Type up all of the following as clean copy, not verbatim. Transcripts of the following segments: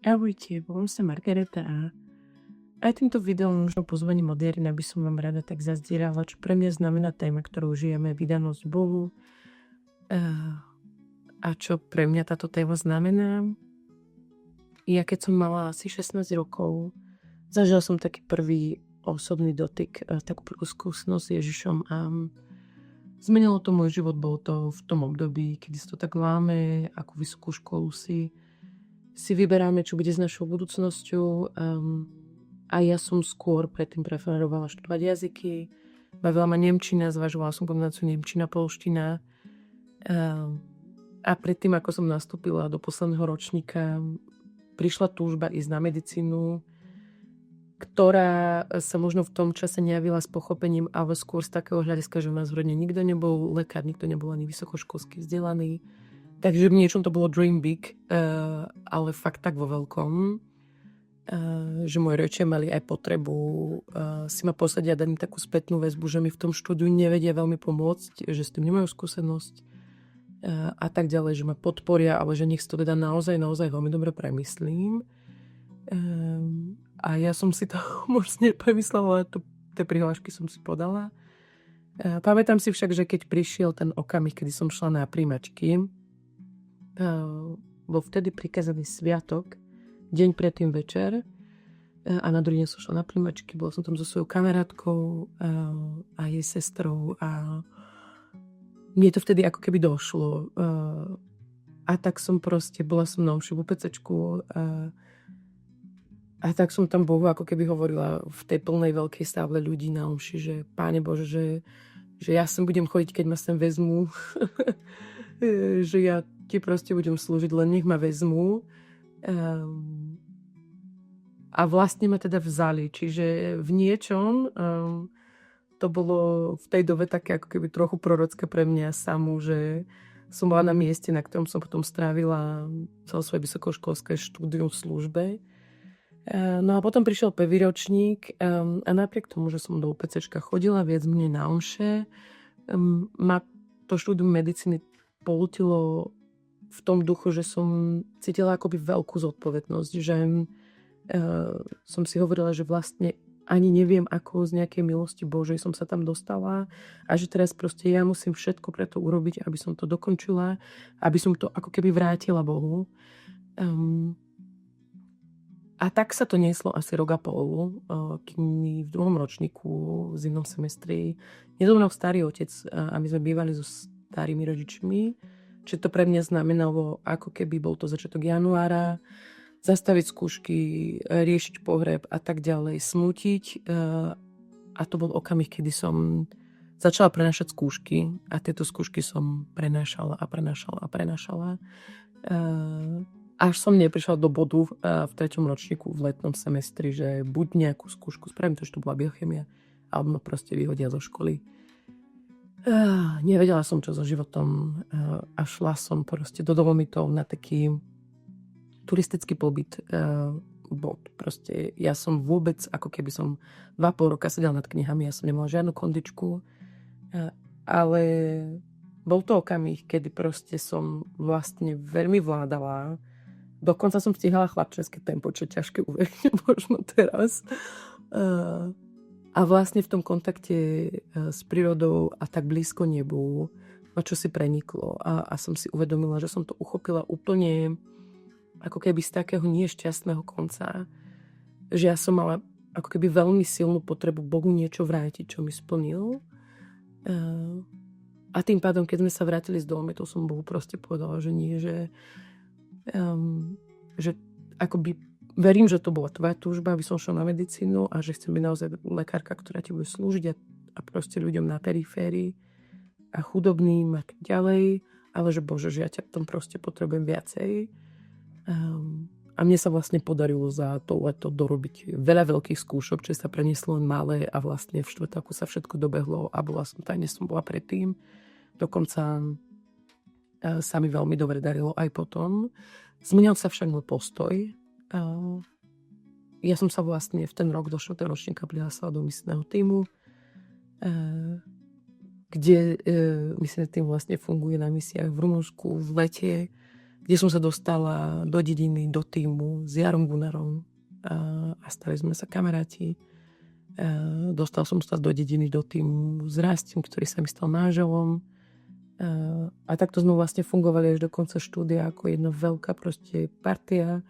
Ahojte, volám sa Margareta a aj týmto videom možno pozvaním od Jarina by som vám rada tak zazdierala, čo pre mňa znamená téma, ktorou žijeme, vydanosť Bohu. A čo pre mňa táto téma znamená? Ja keď som mala asi 16 rokov, zažila som taký prvý osobný dotyk, takú prvú skúsenosť s Ježišom a zmenilo to môj život. Bolo to v tom období, kedy sa to tak láme, akú vysokú školu si vyberáme, čo bude s našou budúcnosťou. A ja som skôr predtým preferovala študovať jazyky. Bavila ma nemčina, zvažovala som kombináciu nemčina, polština. A predtým, ako som nastúpila do posledného ročníka, prišla túžba ísť na medicínu, ktorá sa možno v tom čase nejavila s pochopením, ale skôr z takého hľadiska, že u nás v rodine nikto nebol lekár, nikto nebol ani vysokoškolsky vzdelaný. Takže v niečom to bolo dream big, ale fakt tak vo veľkom, že moji rodičia mali aj potrebu si ma posadiť a dať mi takú spätnú väzbu, že mi v tom štúdiu nevedia veľmi pomôcť, že s tým nemajú skúsenosť a tak ďalej, že ma podporia, ale že nech si to teda naozaj veľmi dobre premyslím. A ja som si to možno nepremyslela, ale tie prihlášky som si podala. Pamätám si však, že keď prišiel ten okamih, kedy som šla na príjmačky, bol vtedy prikazaný sviatok, deň predtým večer a na druhý deň som šla na príjmačky, bola som tam so svojou kamarátkou a jej sestrou a mne to vtedy ako keby došlo a tak som proste, bola som na omši v UPCčku a tak som tam Bohu ako keby hovorila v tej plnej veľkej stáble ľudí na omši, že Páne Bože, že ja sem budem chodiť, keď ma sem vezmú, že ja ti proste budem slúžiť, len nech ma vezmú. A vlastne ma teda vzali. Čiže v niečom to bolo v tej dobe také ako keby trochu prorocké pre mňa samú, že som bola na mieste, na ktorom som potom strávila celé svoje vysokoškolské štúdium v službe. No a potom prišiel prvý ročník a napriek tomu, že som do UPCčka chodila viac mne na omše, ma to štúdium medicíny pohltilo v tom duchu, že som cítila akoby veľkú zodpovednosť, že som si hovorila, že vlastne ani neviem, ako z nejakej milosti Božej som sa tam dostala a že teraz proste ja musím všetko pre to urobiť, aby som to dokončila, aby som to ako keby vrátila Bohu. A tak sa to nieslo asi rok a pol, kým mi v druhom ročníku, v zimnom semestri, nedomnal starý otec a my sme bývali so starými rodičmi, čiže to pre mňa znamenalo, ako keby bol to začiatok januára, zastaviť skúšky, riešiť pohreb a tak ďalej, smútiť. A to bol okamih, kedy som začala prenášať skúšky a tieto skúšky som prenášala. Až som neprišla do bodu v 3. ročníku v letnom semestri, že buď nejakú skúšku spravím, to, že to bola biochemia, alebo ma proste vyhodia zo školy. Nevedela som, čo so životom a šla som proste do Dolomitov na taký turistický pobyt. Proste ja som vôbec, ako keby som 2,5 roka sedela nad knihami, ja som nemala žiadnu kondičku, ale bol to okamih, kedy proste som vlastne veľmi vládala. Dokonca som stihala chlapčenské tempo, čo je ťažké uveriť možno teraz. A vlastne v tom kontakte s prírodou a tak blízko nebu ma čo si preniklo a som si uvedomila, že som to uchopila úplne ako keby z takého nešťastného konca, že ja som mala ako keby veľmi silnú potrebu Bohu niečo vrátiť, čo mi splnil. A tým pádom, keď sme sa vrátili z Dolomitov, som Bohu proste povedala, že nie, že akoby verím, že to bola tvoja túžba, aby som šla na medicínu a že chcem byť naozaj lekárka, ktorá ti bude slúžiť a proste ľuďom na periférii a chudobným a tak ďalej, ale že Bože, že ja ťa v tom proste potrebujem viacej. A mne sa vlastne podarilo za to leto dorobiť veľa veľkých skúšok, čo sa prenieslo len malé a vlastne v štvrtáku sa všetko dobehlo a bola som tajne, som bola predtým. Dokonca sa mi veľmi dobre darilo aj potom. Zmenil sa však môj postoj. Ja som sa vlastne v ten rok do 4. ročníka prihlásila do misijného tímu, kde misijný tím vlastne funguje na misiách v Rumunsku v lete kde som sa dostala do dediny, do týmu s Jarom Gunarom a stali sme sa kamaráti. Dostal som sa do dediny, do týmu s Rastim, ktorý sa mi stal manželom. A takto sme vlastne fungovali až do konca štúdia ako jedna veľká proste partia.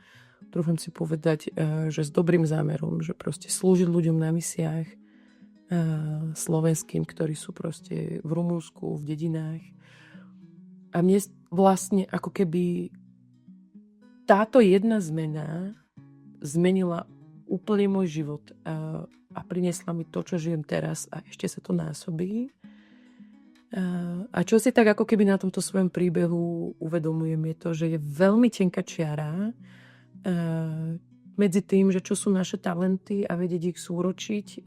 Trúfam si povedať, že s dobrým zámerom, že proste slúžiť ľuďom na misiách slovenským, ktorí sú proste v Rumunsku, v dedinách. A mne vlastne ako keby táto jedna zmena zmenila úplne môj život a priniesla mi to, čo žijem teraz a ešte sa to násobí. A čo si tak ako keby na tomto svojom príbehu uvedomujem je to, že je veľmi tenká čiara medzi tým, že čo sú naše talenty a vedieť ich súročiť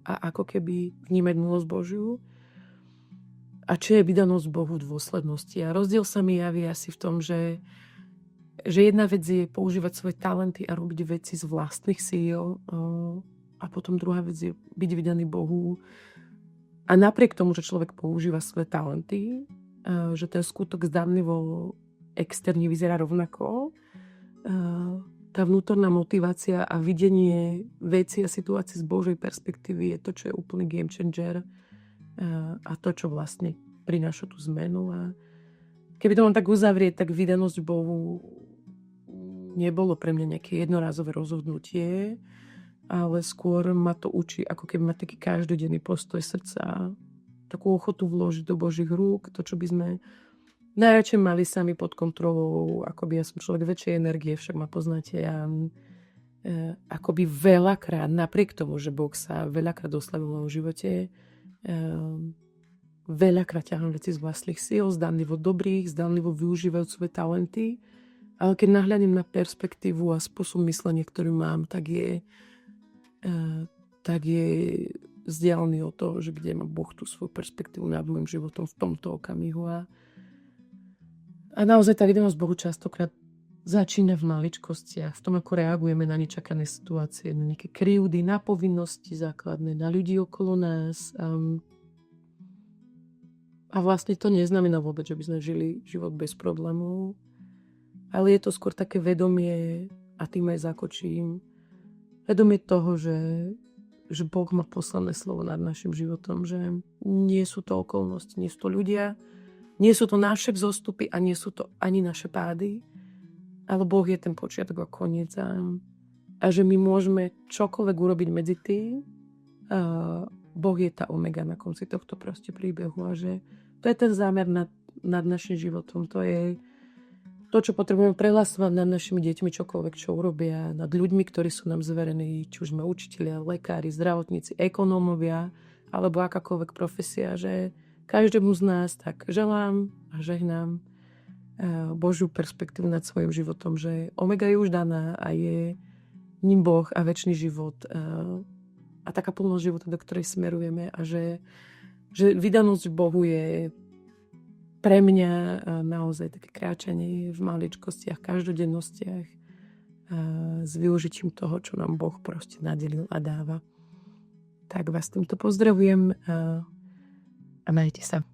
a ako keby vnímať milosť Božiu a čo je vydanosť Bohu v dôslednosti. A rozdiel sa mi javí asi v tom, že jedna vec je používať svoje talenty a robiť veci z vlastných síl a potom druhá vec je byť vydaný Bohu. A napriek tomu, že človek používa svoje talenty, že ten skutok zdanlivo externe vyzerá rovnako, tá vnútorná motivácia a videnie veci a situácií z Božej perspektívy je to, čo je úplný game changer a to, čo vlastne prináša tú zmenu. A keby to mám tak uzavrieť, tak vydanosť Bohu nebolo pre mňa nejaké jednorázové rozhodnutie, ale skôr ma to učí, ako keby mať taký každodenný postoj srdca, takú ochotu vložiť do Božích rúk, to, čo by sme najradšej mali sami pod kontrolou, akoby ja som človek väčšej energie, však ma poznáte, ja akoby veľakrát, napriek tomu, že Boh sa veľakrát oslavil v mojom živote, veľakrát ťahám veci z vlastných síl, zdanlivo dobrých, zdanlivo využívajú svoje talenty, ale keď nahľadím na perspektívu a spôsob myslenia, ktorý mám, tak je vzdialený od toho, že kde má Boh tú svoju perspektívu nad môjim životom v tomto okamihu. A naozaj tá vydanosť Bohu častokrát začína v maličkostiach, v tom, ako reagujeme na nečakané situácie, na nejaké krivdy, na povinnosti základné, na ľudí okolo nás. A vlastne to neznamená vôbec, že by sme žili život bez problémov, ale je to skôr také vedomie, a tým aj zakočím, vedomie toho, že Boh má posledné slovo nad našim životom, že nie sú to okolnosti, nie sú to ľudia, nie sú to naše vzostupy a nie sú to ani naše pády, ale Boh je ten počiatok a koniec a že my môžeme čokoľvek urobiť medzi tým. Boh je tá omega na konci tohto proste príbehu a že to je ten zámer nad našim životom. To je to, čo potrebujeme prehlasovať nad našimi deťmi, čokoľvek, čo urobia, nad ľuďmi, ktorí sú nám zverení, či už sme učitelia, lekári, zdravotníci, ekonómovia, alebo akákoľvek profesia, že každému z nás tak želám a žehnám Božiu perspektívu nad svojim životom, že omega je už daná a je ním Boh a večný život a taká plnosť života, do ktorej smerujeme a že vydanosť Bohu je pre mňa naozaj také kráčanie v maličkostiach, každodennostiach s využitím toho, čo nám Boh proste nadelil a dáva. Tak vás týmto pozdravujem a majte sa.